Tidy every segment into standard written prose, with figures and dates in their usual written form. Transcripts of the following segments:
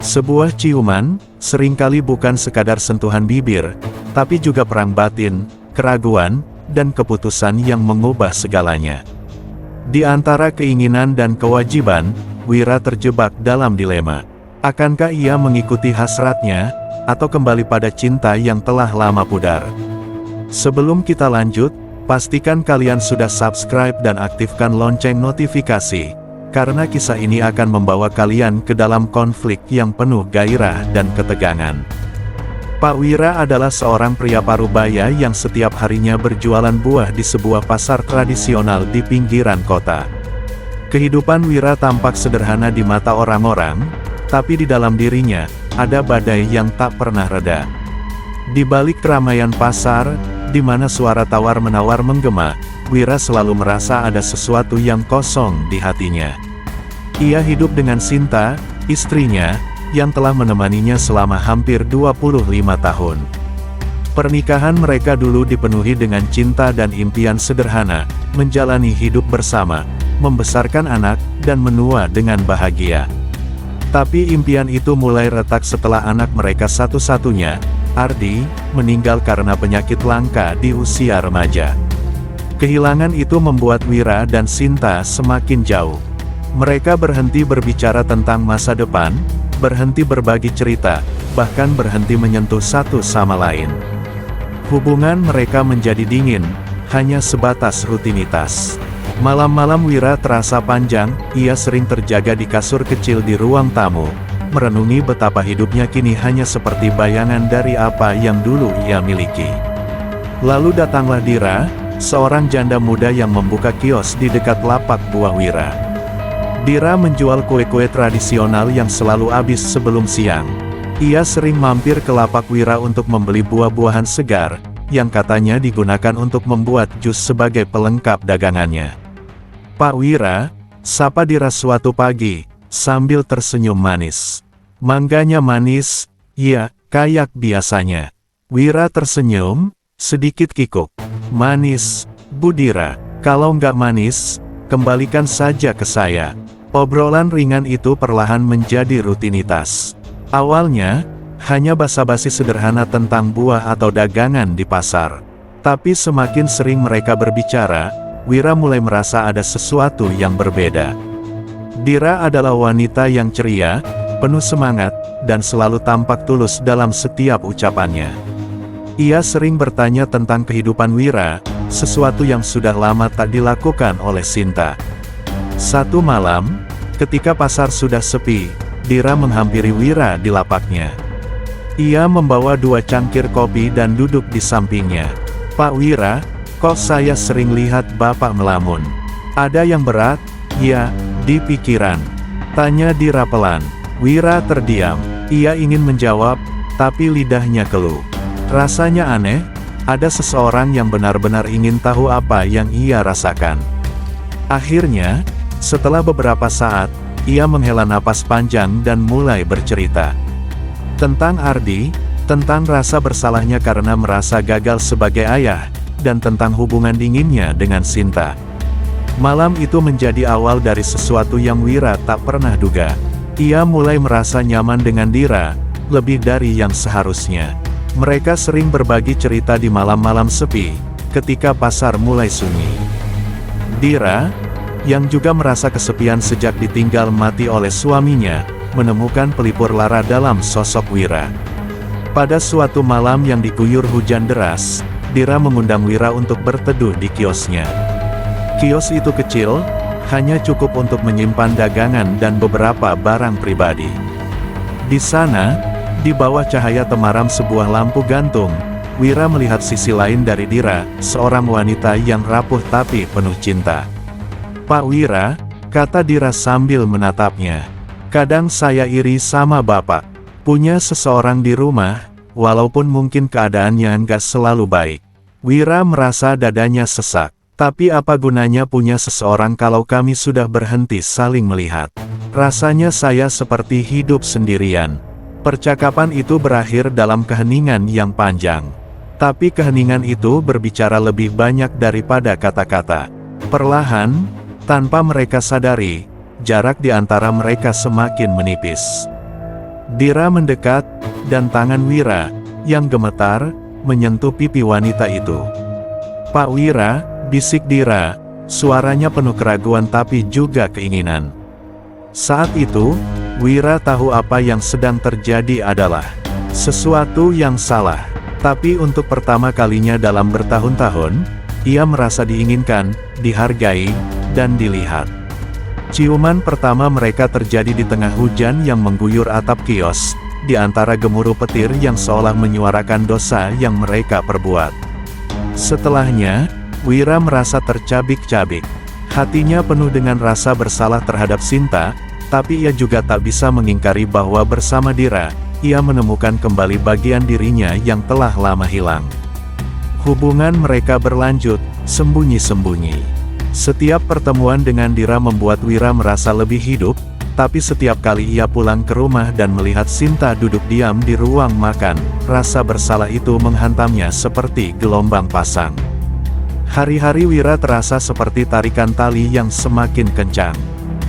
Sebuah ciuman, seringkali bukan sekadar sentuhan bibir, tapi juga perang batin, keraguan, dan keputusan yang mengubah segalanya. Di antara keinginan dan kewajiban, Wira terjebak dalam dilema. Akankah ia mengikuti hasratnya, atau kembali pada cinta yang telah lama pudar? Sebelum kita lanjut, pastikan kalian sudah subscribe dan aktifkan lonceng notifikasi, karena kisah ini akan membawa kalian ke dalam konflik yang penuh gairah dan ketegangan. Pak Wira adalah seorang pria parubaya yang setiap harinya berjualan buah di sebuah pasar tradisional di pinggiran kota. Kehidupan Wira tampak sederhana di mata orang-orang, tapi di dalam dirinya, ada badai yang tak pernah reda. Di balik keramaian pasar, di mana suara tawar-menawar menggema, Wira selalu merasa ada sesuatu yang kosong di hatinya. Ia hidup dengan Sinta, istrinya, yang telah menemaninya selama hampir 25 tahun. Pernikahan mereka dulu dipenuhi dengan cinta dan impian sederhana, menjalani hidup bersama, membesarkan anak, dan menua dengan bahagia. Tapi impian itu mulai retak setelah anak mereka satu-satunya, Ardi, meninggal karena penyakit langka di usia remaja. Kehilangan itu membuat Wira dan Sinta semakin jauh. Mereka berhenti berbicara tentang masa depan, berhenti berbagi cerita, bahkan berhenti menyentuh satu sama lain. Hubungan mereka menjadi dingin, hanya sebatas rutinitas. Malam-malam Wira terasa panjang, ia sering terjaga di kasur kecil di ruang tamu, merenungi betapa hidupnya kini hanya seperti bayangan dari apa yang dulu ia miliki. Lalu datanglah Dira, seorang janda muda yang membuka kios di dekat lapak buah Wira. Dira menjual kue-kue tradisional yang selalu habis sebelum siang. Ia sering mampir ke lapak Wira untuk membeli buah-buahan segar, yang katanya digunakan untuk membuat jus sebagai pelengkap dagangannya. Pak Wira, sapa Dira suatu pagi, sambil tersenyum manis. Mangganya manis, ya, kayak biasanya. Wira tersenyum, sedikit kikuk. Manis, Bu Dira, kalau nggak manis, kembalikan saja ke saya. Obrolan ringan itu perlahan menjadi rutinitas. Awalnya, hanya basa-basi sederhana tentang buah atau dagangan di pasar. Tapi semakin sering mereka berbicara, Wira mulai merasa ada sesuatu yang berbeda. Dira adalah wanita yang ceria, penuh semangat, dan selalu tampak tulus dalam setiap ucapannya. Ia sering bertanya tentang kehidupan Wira, sesuatu yang sudah lama tak dilakukan oleh Sinta. Satu malam, ketika pasar sudah sepi, Dira menghampiri Wira di lapaknya. Ia membawa 2 cangkir kopi dan duduk di sampingnya. Pak Wira, kok saya sering lihat Bapak melamun? Ada yang berat? Ya, di pikiran. Tanya Dira pelan. Wira terdiam. Ia ingin menjawab, tapi lidahnya keluh. Rasanya aneh, ada seseorang yang benar-benar ingin tahu apa yang ia rasakan. Akhirnya, setelah beberapa saat, ia menghela napas panjang dan mulai bercerita. Tentang Ardi, tentang rasa bersalahnya karena merasa gagal sebagai ayah, dan tentang hubungan dinginnya dengan Sinta. Malam itu menjadi awal dari sesuatu yang Wira tak pernah duga. Ia mulai merasa nyaman dengan Dira, lebih dari yang seharusnya. Mereka sering berbagi cerita di malam-malam sepi, ketika pasar mulai sunyi. Dira, yang juga merasa kesepian sejak ditinggal mati oleh suaminya, menemukan pelipur lara dalam sosok Wira. Pada suatu malam yang diguyur hujan deras, Dira mengundang Wira untuk berteduh di kiosnya. Kios itu kecil, hanya cukup untuk menyimpan dagangan dan beberapa barang pribadi. Di sana, di bawah cahaya temaram sebuah lampu gantung, Wira melihat sisi lain dari Dira, seorang wanita yang rapuh tapi penuh cinta. Pak Wira, kata Dira sambil menatapnya. Kadang saya iri sama Bapak. Punya seseorang di rumah, walaupun mungkin keadaannya nggak selalu baik. Wira merasa dadanya sesak. Tapi apa gunanya punya seseorang kalau kami sudah berhenti saling melihat? Rasanya saya seperti hidup sendirian. Percakapan itu berakhir dalam keheningan yang panjang. Tapi keheningan itu berbicara lebih banyak daripada kata-kata. Perlahan, tanpa mereka sadari, jarak di antara mereka semakin menipis. Dira mendekat, dan tangan Wira, yang gemetar, menyentuh pipi wanita itu. "Pak Wira," bisik Dira, suaranya penuh keraguan tapi juga keinginan. Saat itu, Wira tahu apa yang sedang terjadi adalah sesuatu yang salah. Tapi untuk pertama kalinya dalam bertahun-tahun, ia merasa diinginkan, dihargai, dan dilihat. Ciuman pertama mereka terjadi di tengah hujan yang mengguyur atap kios, di antara gemuruh petir yang seolah menyuarakan dosa yang mereka perbuat. Setelahnya, Wira merasa tercabik-cabik. Hatinya penuh dengan rasa bersalah terhadap Sinta, tapi ia juga tak bisa mengingkari bahwa bersama Dira, ia menemukan kembali bagian dirinya yang telah lama hilang. Hubungan mereka berlanjut, sembunyi-sembunyi. Setiap pertemuan dengan Dira membuat Wira merasa lebih hidup, tapi setiap kali ia pulang ke rumah dan melihat Sinta duduk diam di ruang makan, rasa bersalah itu menghantamnya seperti gelombang pasang. Hari-hari Wira terasa seperti tarikan tali yang semakin kencang.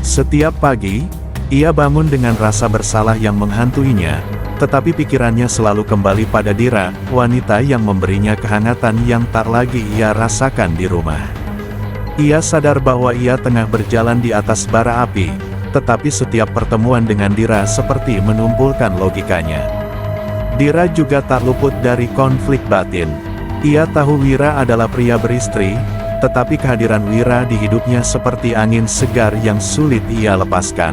Setiap pagi, ia bangun dengan rasa bersalah yang menghantuinya, tetapi pikirannya selalu kembali pada Dira, wanita yang memberinya kehangatan yang tak lagi ia rasakan di rumah. Ia sadar bahwa ia tengah berjalan di atas bara api, tetapi setiap pertemuan dengan Dira seperti menumpulkan logikanya. Dira juga tak luput dari konflik batin. Ia tahu Wira adalah pria beristri, tetapi kehadiran Wira di hidupnya seperti angin segar yang sulit ia lepaskan.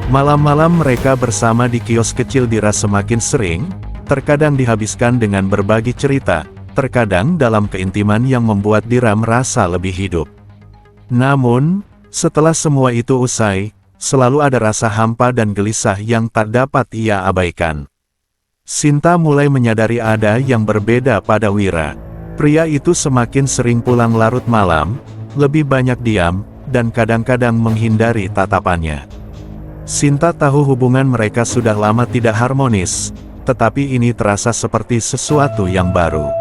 Malam-malam mereka bersama di kios kecil Dira semakin sering, terkadang dihabiskan dengan berbagi cerita, terkadang dalam keintiman yang membuat Dira merasa lebih hidup. Namun, setelah semua itu usai, selalu ada rasa hampa dan gelisah yang tak dapat ia abaikan. Sinta mulai menyadari ada yang berbeda pada Wira. Pria itu semakin sering pulang larut malam, lebih banyak diam, dan kadang-kadang menghindari tatapannya. Sinta tahu hubungan mereka sudah lama tidak harmonis, tetapi ini terasa seperti sesuatu yang baru.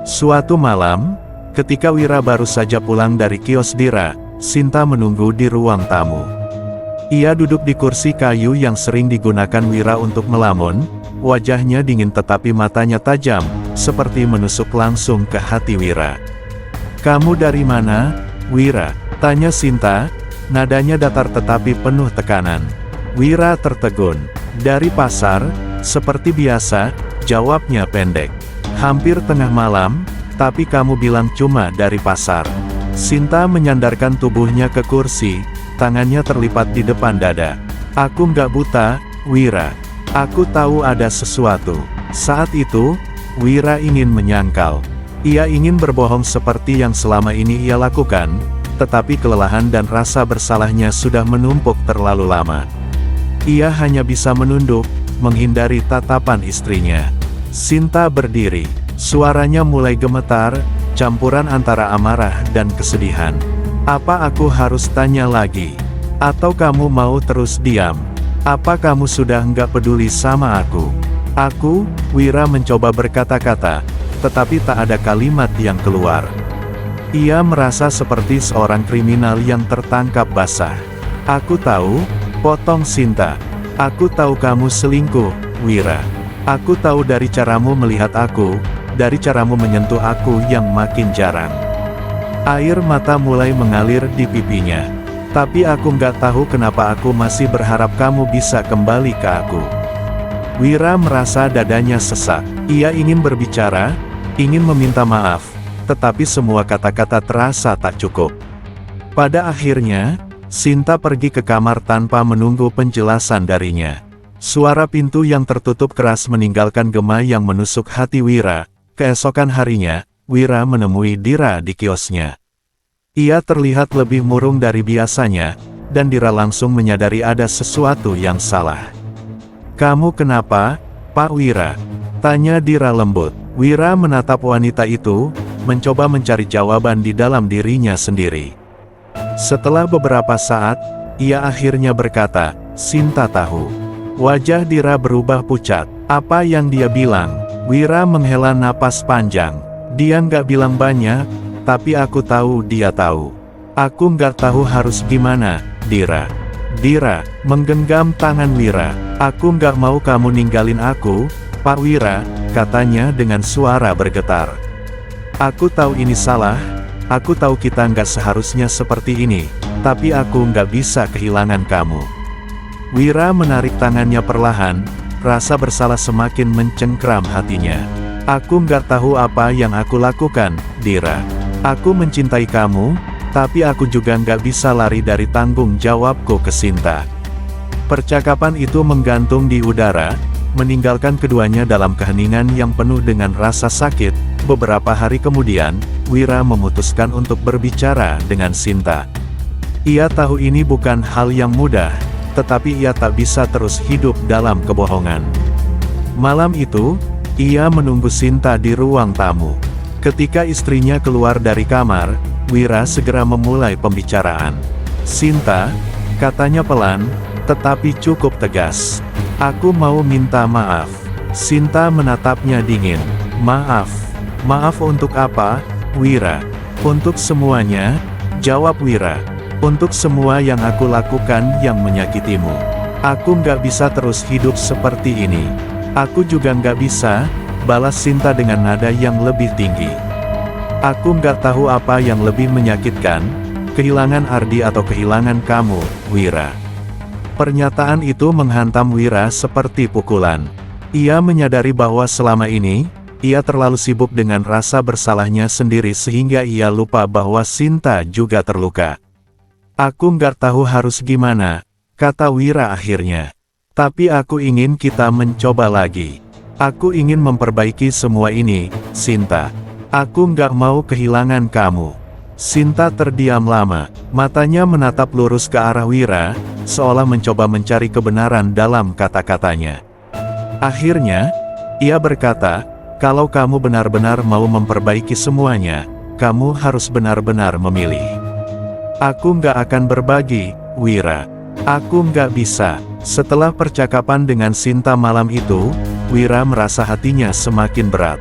Suatu malam, ketika Wira baru saja pulang dari kios Dira, Sinta menunggu di ruang tamu. Ia duduk di kursi kayu yang sering digunakan Wira untuk melamun, wajahnya dingin tetapi matanya tajam, seperti menusuk langsung ke hati Wira. "Kamu dari mana, Wira?" tanya Sinta, nadanya datar tetapi penuh tekanan. Wira tertegun. "Dari pasar, seperti biasa," jawabnya pendek. "Hampir tengah malam, tapi kamu bilang cuma dari pasar." Sinta menyandarkan tubuhnya ke kursi, tangannya terlipat di depan dada. "Aku nggak buta, Wira. Aku tahu ada sesuatu." Saat itu, Wira ingin menyangkal. Ia ingin berbohong seperti yang selama ini ia lakukan, tetapi kelelahan dan rasa bersalahnya sudah menumpuk terlalu lama. Ia hanya bisa menunduk, menghindari tatapan istrinya. Sinta berdiri. Suaranya mulai gemetar, campuran antara amarah dan kesedihan. "Apa aku harus tanya lagi? Atau kamu mau terus diam? Apa kamu sudah nggak peduli sama aku?" "Aku," Wira mencoba berkata-kata, tetapi tak ada kalimat yang keluar. Ia merasa seperti seorang kriminal yang tertangkap basah. "Aku tahu," potong Sinta. "Aku tahu kamu selingkuh, Wira. Aku tahu dari caramu melihat aku, dari caramu menyentuh aku yang makin jarang." Air mata mulai mengalir di pipinya. "Tapi aku nggak tahu kenapa aku masih berharap kamu bisa kembali ke aku." Wira merasa dadanya sesak. Ia ingin berbicara, ingin meminta maaf, tetapi semua kata-kata terasa tak cukup. Pada akhirnya, Sinta pergi ke kamar tanpa menunggu penjelasan darinya. Suara pintu yang tertutup keras meninggalkan gema yang menusuk hati Wira. Keesokan harinya, Wira menemui Dira di kiosnya. Ia terlihat lebih murung dari biasanya, dan Dira langsung menyadari ada sesuatu yang salah. "Kamu kenapa, Pak Wira?" tanya Dira lembut. Wira menatap wanita itu, mencoba mencari jawaban di dalam dirinya sendiri. Setelah beberapa saat, ia akhirnya berkata, "Sinta tahu." Wajah Dira berubah pucat. "Apa yang dia bilang?" Wira menghela napas panjang. "Dia nggak bilang banyak, tapi aku tahu dia tahu." "Aku nggak tahu harus gimana, Dira." Dira menggenggam tangan Wira. "Aku nggak mau kamu ninggalin aku, Pak Wira," katanya dengan suara bergetar. "Aku tahu ini salah, aku tahu kita nggak seharusnya seperti ini, tapi aku nggak bisa kehilangan kamu." Wira menarik tangannya perlahan, rasa bersalah semakin mencengkram hatinya. "Aku nggak tahu apa yang aku lakukan, Dira. Aku mencintai kamu, tapi aku juga nggak bisa lari dari tanggung jawabku ke Sinta." Percakapan itu menggantung di udara, meninggalkan keduanya dalam keheningan yang penuh dengan rasa sakit. Beberapa hari kemudian, Wira memutuskan untuk berbicara dengan Sinta. Ia tahu ini bukan hal yang mudah, tetapi ia tak bisa terus hidup dalam kebohongan. Malam itu, ia menunggu Sinta di ruang tamu. Ketika istrinya keluar dari kamar, Wira segera memulai pembicaraan. "Sinta," katanya pelan, tetapi cukup tegas, "aku mau minta maaf." Sinta menatapnya dingin. "Maaf? Maaf untuk apa, Wira?" "Untuk semuanya," jawab Wira. "Untuk semua yang aku lakukan yang menyakitimu. Aku nggak bisa terus hidup seperti ini." "Aku juga nggak bisa," balas Sinta dengan nada yang lebih tinggi. "Aku nggak tahu apa yang lebih menyakitkan, kehilangan Ardi atau kehilangan kamu, Wira." Pernyataan itu menghantam Wira seperti pukulan. Ia menyadari bahwa selama ini, ia terlalu sibuk dengan rasa bersalahnya sendiri sehingga ia lupa bahwa Sinta juga terluka. "Aku nggak tahu harus gimana," kata Wira akhirnya. "Tapi aku ingin kita mencoba lagi. Aku ingin memperbaiki semua ini, Sinta. Aku nggak mau kehilangan kamu." Sinta terdiam lama, matanya menatap lurus ke arah Wira, seolah mencoba mencari kebenaran dalam kata-katanya. Akhirnya, ia berkata, "Kalau kamu benar-benar mau memperbaiki semuanya, kamu harus benar-benar memilih." "Aku nggak akan berbagi, Wira. Aku nggak bisa." Setelah percakapan dengan Sinta malam itu, Wira merasa hatinya semakin berat.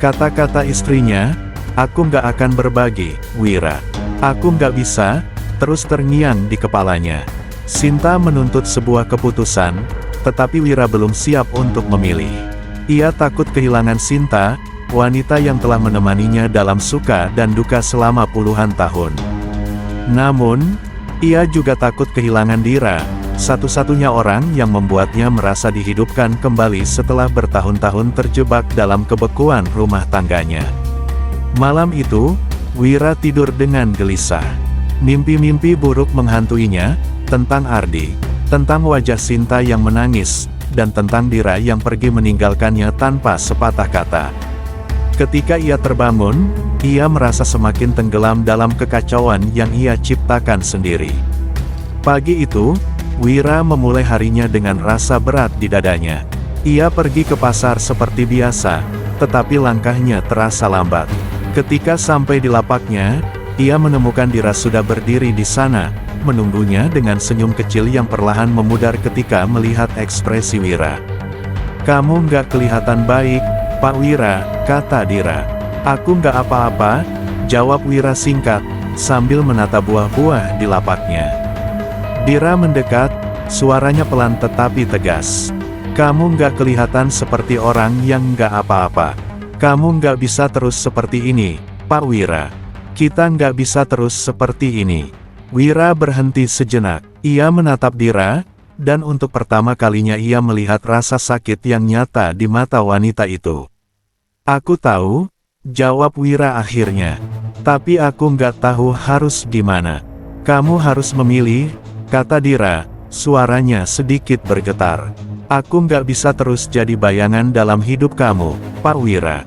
Kata-kata istrinya, "Aku nggak akan berbagi, Wira. Aku nggak bisa," terus terngiang di kepalanya. Sinta menuntut sebuah keputusan, tetapi Wira belum siap untuk memilih. Ia takut kehilangan Sinta, wanita yang telah menemaninya dalam suka dan duka selama puluhan tahun. Namun, ia juga takut kehilangan Dira, satu-satunya orang yang membuatnya merasa dihidupkan kembali setelah bertahun-tahun terjebak dalam kebekuan rumah tangganya. Malam itu, Wira tidur dengan gelisah. Mimpi-mimpi buruk menghantuinya, tentang Ardi, tentang wajah Sinta yang menangis, dan tentang Dira yang pergi meninggalkannya tanpa sepatah kata. Ketika ia terbangun, ia merasa semakin tenggelam dalam kekacauan yang ia ciptakan sendiri. Pagi itu, Wira memulai harinya dengan rasa berat di dadanya. Ia pergi ke pasar seperti biasa, tetapi langkahnya terasa lambat. Ketika sampai di lapaknya, ia menemukan Dira sudah berdiri di sana, menunggunya dengan senyum kecil yang perlahan memudar ketika melihat ekspresi Wira. "Kamu nggak kelihatan baik, Pak Wira," kata Dira. "Aku nggak apa-apa," jawab Wira singkat, sambil menata buah-buah di lapaknya. Dira mendekat, suaranya pelan tetapi tegas. "Kamu nggak kelihatan seperti orang yang nggak apa-apa. Kamu nggak bisa terus seperti ini, Pak Wira. Kita nggak bisa terus seperti ini." Wira berhenti sejenak. Ia menatap Dira, dan untuk pertama kalinya ia melihat rasa sakit yang nyata di mata wanita itu. "Aku tahu," jawab Wira akhirnya. "Tapi aku nggak tahu harus gimana." "Kamu harus memilih," kata Dira, suaranya sedikit bergetar. "Aku nggak bisa terus jadi bayangan dalam hidup kamu, Pak Wira.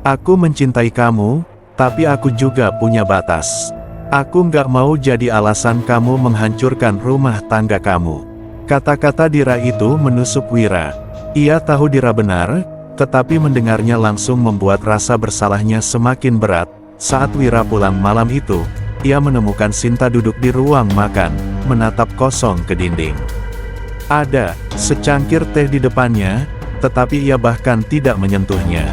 Aku mencintai kamu, tapi aku juga punya batas. Aku nggak mau jadi alasan kamu menghancurkan rumah tangga kamu." Kata-kata Dira itu menusuk Wira. Ia tahu Dira benar, tetapi mendengarnya langsung membuat rasa bersalahnya semakin berat. Saat Wira pulang malam itu, ia menemukan Sinta duduk di ruang makan, menatap kosong ke dinding. Ada secangkir teh di depannya, tetapi ia bahkan tidak menyentuhnya.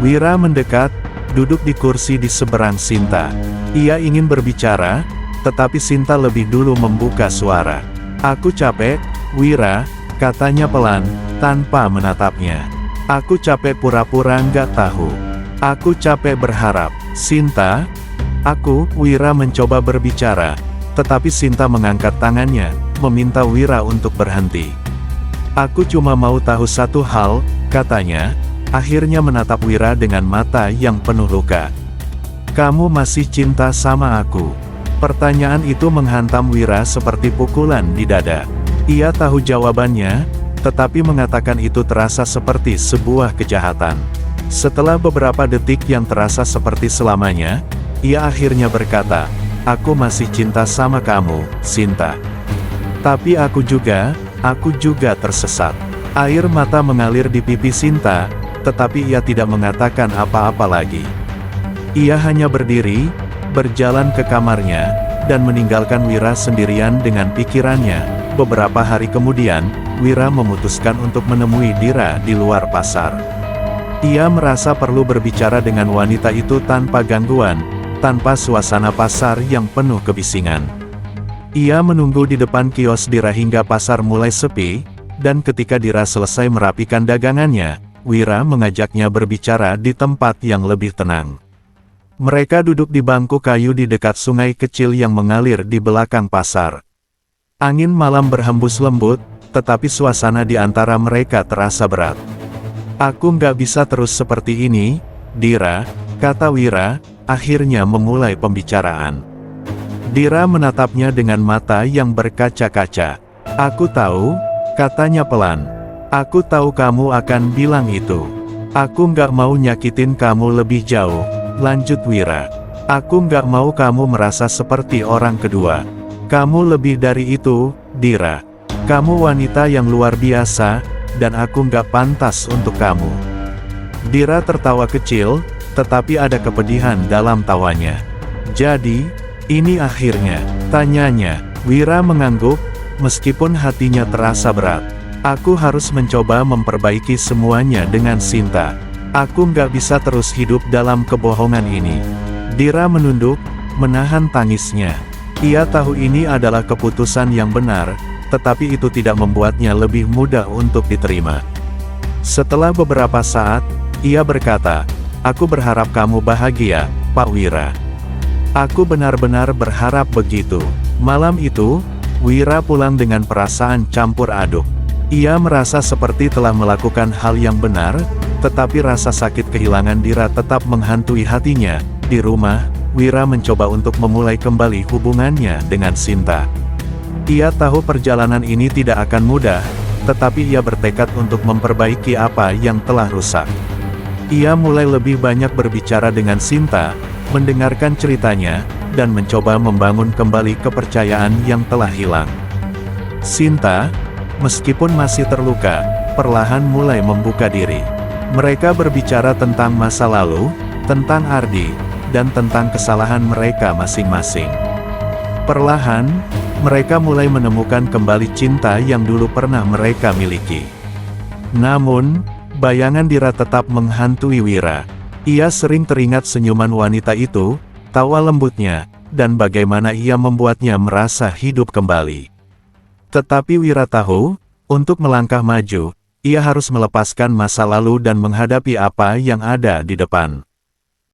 Wira mendekat, duduk di kursi di seberang Sinta. Ia ingin berbicara, tetapi Sinta lebih dulu membuka suara. Aku capek, Wira, katanya pelan, tanpa menatapnya. Aku capek pura-pura nggak tahu. Aku capek berharap. Sinta? Wira mencoba berbicara, tetapi Sinta mengangkat tangannya, meminta Wira untuk berhenti. Aku cuma mau tahu satu hal, katanya, akhirnya menatap Wira dengan mata yang penuh luka. Kamu masih cinta sama aku? Pertanyaan itu menghantam Wira seperti pukulan di dada. Ia tahu jawabannya, tetapi mengatakan itu terasa seperti sebuah kejahatan. Setelah beberapa detik yang terasa seperti selamanya, ia akhirnya berkata, "Aku masih cinta sama kamu, Sinta. Tapi aku juga tersesat." Air mata mengalir di pipi Sinta, tetapi ia tidak mengatakan apa-apa lagi. Ia hanya berdiri, berjalan ke kamarnya, dan meninggalkan Wira sendirian dengan pikirannya. Beberapa hari kemudian, Wira memutuskan untuk menemui Dira di luar pasar. Ia merasa perlu berbicara dengan wanita itu tanpa gangguan, tanpa suasana pasar yang penuh kebisingan. Ia menunggu di depan kios Dira hingga pasar mulai sepi, dan ketika Dira selesai merapikan dagangannya, Wira mengajaknya berbicara di tempat yang lebih tenang. Mereka duduk di bangku kayu di dekat sungai kecil yang mengalir di belakang pasar. Angin malam berhembus lembut, tetapi suasana di antara mereka terasa berat. Aku nggak bisa terus seperti ini, Dira, kata Wira, akhirnya memulai pembicaraan. Dira menatapnya dengan mata yang berkaca-kaca. Aku tahu, katanya pelan. Aku tahu kamu akan bilang itu. Aku nggak mau nyakitin kamu lebih jauh, lanjut Wira. Aku nggak mau kamu merasa seperti orang kedua. Kamu lebih dari itu, Dira. Kamu wanita yang luar biasa, dan aku nggak pantas untuk kamu. Dira tertawa kecil, tetapi ada kepedihan dalam tawanya. Jadi, ini akhirnya, tanyanya. Wira mengangguk, meskipun hatinya terasa berat. Aku harus mencoba memperbaiki semuanya dengan Sinta. Aku nggak bisa terus hidup dalam kebohongan ini. Dira menunduk, menahan tangisnya. Ia tahu ini adalah keputusan yang benar, tetapi itu tidak membuatnya lebih mudah untuk diterima. Setelah beberapa saat, ia berkata, "Aku berharap kamu bahagia, Pak Wira. Aku benar-benar berharap begitu." Malam itu, Wira pulang dengan perasaan campur aduk. Ia merasa seperti telah melakukan hal yang benar, tetapi rasa sakit kehilangan Dira tetap menghantui hatinya. Di rumah, Wira mencoba untuk memulai kembali hubungannya dengan Sinta. Ia tahu perjalanan ini tidak akan mudah, tetapi ia bertekad untuk memperbaiki apa yang telah rusak. Ia mulai lebih banyak berbicara dengan Sinta, mendengarkan ceritanya, dan mencoba membangun kembali kepercayaan yang telah hilang. Sinta, meskipun masih terluka, perlahan mulai membuka diri. Mereka berbicara tentang masa lalu, tentang Ardi, dan tentang kesalahan mereka masing-masing. Perlahan, mereka mulai menemukan kembali cinta yang dulu pernah mereka miliki. Namun, bayangan Dira tetap menghantui Wira. Ia sering teringat senyuman wanita itu, tawa lembutnya, dan bagaimana ia membuatnya merasa hidup kembali. Tetapi Wira tahu, untuk melangkah maju, ia harus melepaskan masa lalu dan menghadapi apa yang ada di depan.